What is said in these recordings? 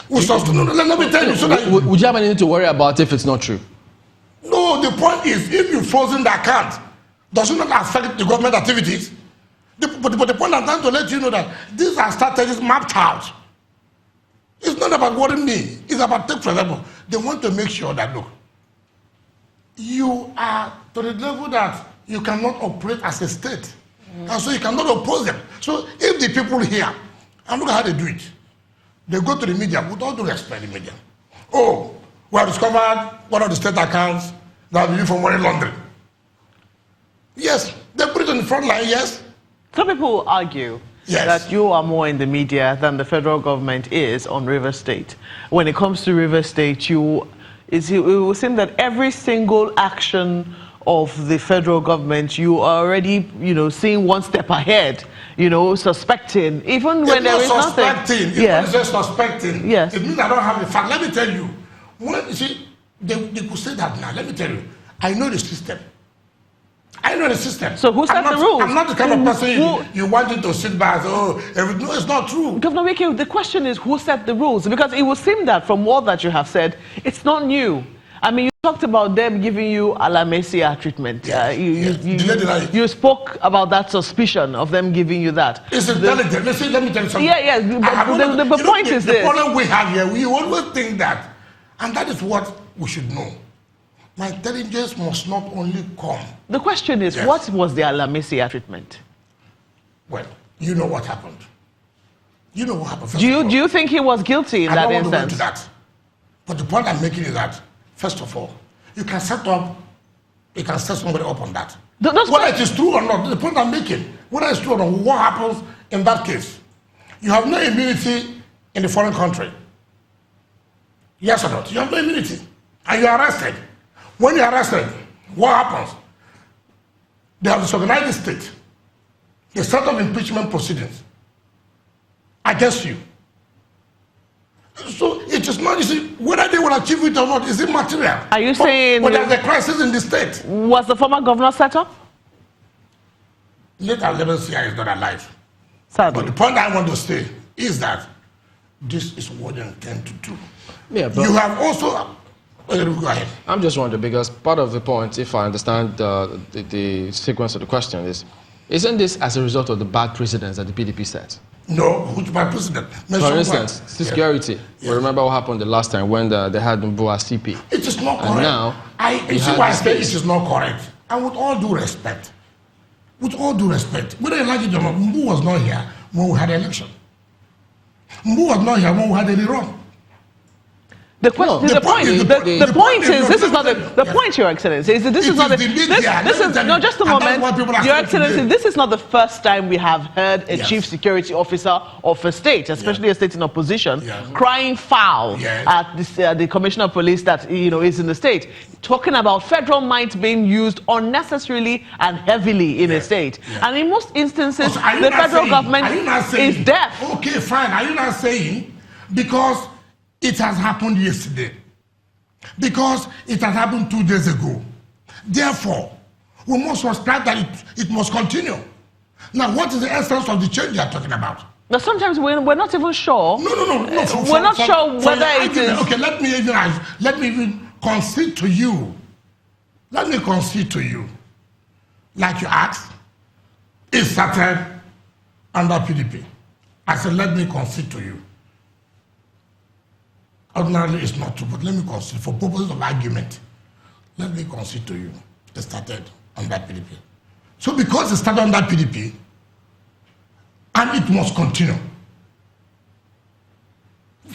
Let me tell you. So that would you have anything to worry about if it's not true? No, the point is, if you frozen the account, does it not affect the government activities? But the point I'm trying to let you know that these are strategies mapped out. It's not about worrying me. It's about, take for example, they want to make sure that, look, you are to the level that you cannot operate as a state. And so you cannot oppose them. So if the people here, and look at how they do it, they go to the media, with all due respect, the media. Oh, we have discovered one of the state accounts that we use for money laundering. Yes, they put it on the front line, yes. Some people argue that you are more in the media than the federal government is on River State. When it comes to River State, it will seem that every single action of the federal government, you are already, seeing one step ahead, suspecting, even when there is nothing. It's just suspecting. Yes. It means I don't have the fact. Let me tell you, you see, they could say that now. Let me tell you, I know the system. I know the system. So who set the rules? I'm not the kind of person you wanted to sit back. No, it's not true. Governor Wike, the question is who set the rules? Because it would seem that from all that you have said, it's not new. I mean, you talked about them giving you Alamesia treatment. You spoke about that suspicion of them giving you that. It's intelligent. Let me tell you something. The point is this. The problem we have here, we always think that, and that is what we should know. My intelligence must not only come. The question is, what was the Alamesia treatment? Well, you know what happened. You know what happened. Do you think he was guilty in that instance? I don't want to go into that. But the point I'm making is that, first of all, you can set somebody up on that. Whether it is true or not, the point I'm making, whether it's true or not, what happens in that case? You have no immunity in the foreign country. Yes or not? You have no immunity. And you are arrested. When you are arrested, what happens? They have disorganized the state. They set up impeachment proceedings against you. So it is not, you see, whether they will achieve it or not, is it material? Are you saying... But there's a crisis in the state. Was the former governor set up? Late Alamesia is not alive. Sadly. But the point I want to say is that this is what they intend to do. Yeah, but you have also... Go ahead. I'm just wondering, because part of the point, if I understand the sequence of the question, isn't this as a result of the bad precedents that the PDP set? No, which bad precedent? For instance, security. Yes. We remember what happened the last time when they had Buhari CP. It is not correct. And now, you see why I say it is not correct. And with all due respect, whether you like it or not, Mbu was not here when we had the election. Mbu was not here when we had the run. The point is, this is not the point, Your Excellency. This is not no, just a moment, Your Excellency. This is not the first time we have heard a chief security officer of a state, especially a state in opposition, crying foul at the commissioner of police that is in the state, talking about federal might being used unnecessarily and heavily in a state, and in most instances, the federal government is deaf. Okay, fine. Are you not saying because it has happened yesterday, because it has happened 2 days ago, therefore, we must subscribe that it must continue? Now, what is the essence of the change you are talking about? Now, sometimes we're not even sure. No. We're not sure whether it is... Okay, let me even concede to you. Let me concede to you. Like you asked, it started under PDP. I said, let me concede to you. Ordinarily, it's not true, but let me concede, for purposes of argument, let me concede to you, it started on that PDP. So because it started on that PDP, and it must continue.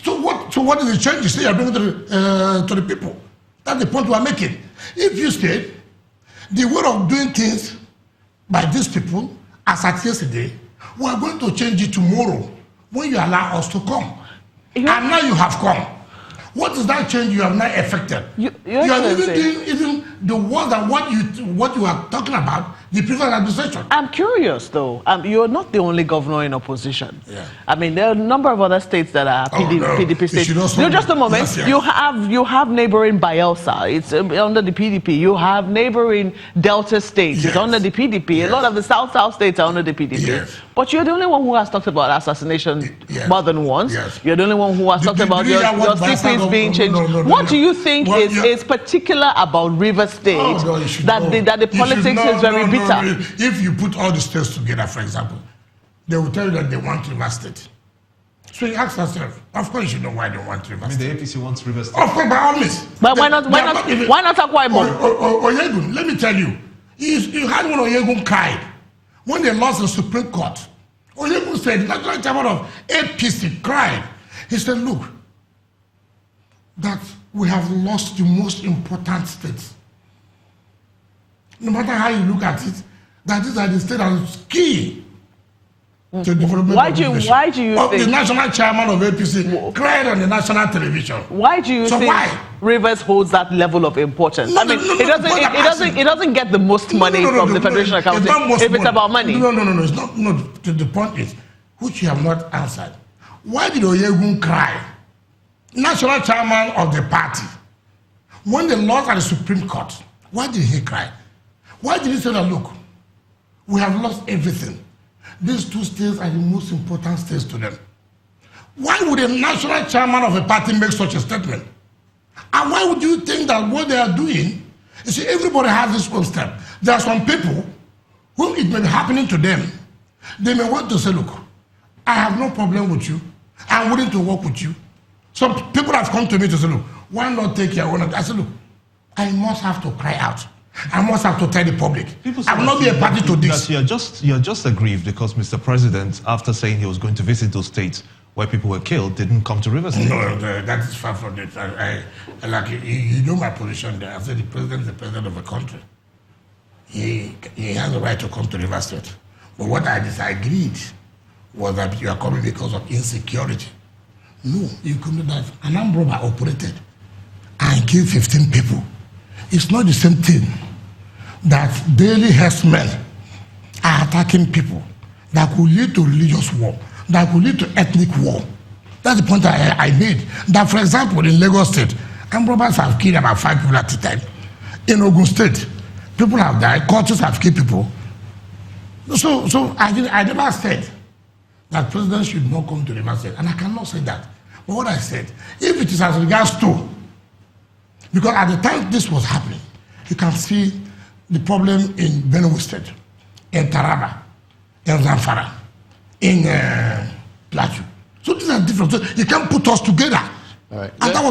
So what is the change you say you're bringing to the people? That's the point we're making. If you said the way of doing things by these people, as at yesterday, we are going to change it tomorrow when you allow us to come. And now you have come. What is that change you have not effected? You are even doing even the worse than what you are talking about the previous administration. I'm curious, though. You're not the only governor in opposition. Yeah. I mean, there are a number of other states that are PDP states. No, just a moment. Yes. You have neighboring Bayelsa. It's under the PDP. You have neighboring Delta states. It's under the PDP. Yes. A lot of the South states are under the PDP. Yes. But you're the only one who has talked about assassination more than once. Yes. You're the only one who has talked about your CPs being changed. What do you think is particular about River State that the politics is very bitter? If you put all the states together, for example, they will tell you that they want River State. So you ask yourself, of course you know why they want River State. I mean, the APC wants River State. Of course, by all means. But why not Akwa Ibom? Oyegun, let me tell you, you had when Oyegun cried when they lost the Supreme Court. Oyegun said, the national chairman of APC cried. He said, look, that we have lost the most important states. No matter how you look at it, that these are the states that is key to development. Why do you think the national chairman of APC cried on the national television? Why do you think Rivers holds that level of importance? It doesn't get the most money from the Federation account if it's about money. No, it's not. No, the point is, which you have not answered. Why did Oyegun cry? National chairman of the party, when they lost at the Supreme Court, why did he cry? Why did he say that, look, we have lost everything. These two states are the most important states to them. Why would a national chairman of a party make such a statement? And why would you think that what they are doing, you see, everybody has this one step. There are some people whom it may be happening to them. They may want to say, look, I have no problem with you. I'm willing to work with you. Some people have come to me to say, look, why not take your own? I said, look, I must have to cry out. I must have to tell the public. I will not be a party to this. You're just aggrieved because Mr. President, after saying he was going to visit those states where people were killed, didn't come to Rivers State. No, that is far from it. Like you know my position there. I said the president is the president of a country. He has the right to come to Rivers State. But what I disagreed was that you are coming because of insecurity. No, you come to that. An armed robber operated and killed 15 people. It's not the same thing that daily herdsmen are attacking people that could lead to religious war, that could lead to ethnic war. That's the point I made. That, for example, in Lagos State, armed robbers have killed about 5 people at a time. In Ogun State, people have died, cultures have killed people. So I never said that president should not come to Rivers State, and I cannot say that. But what I said, if it is as regards to, because at the time this was happening, you can see the problem in Benue State, in Taraba, in Zamfara, in Plateau. So these are different. So you can't put us together. All right. And that was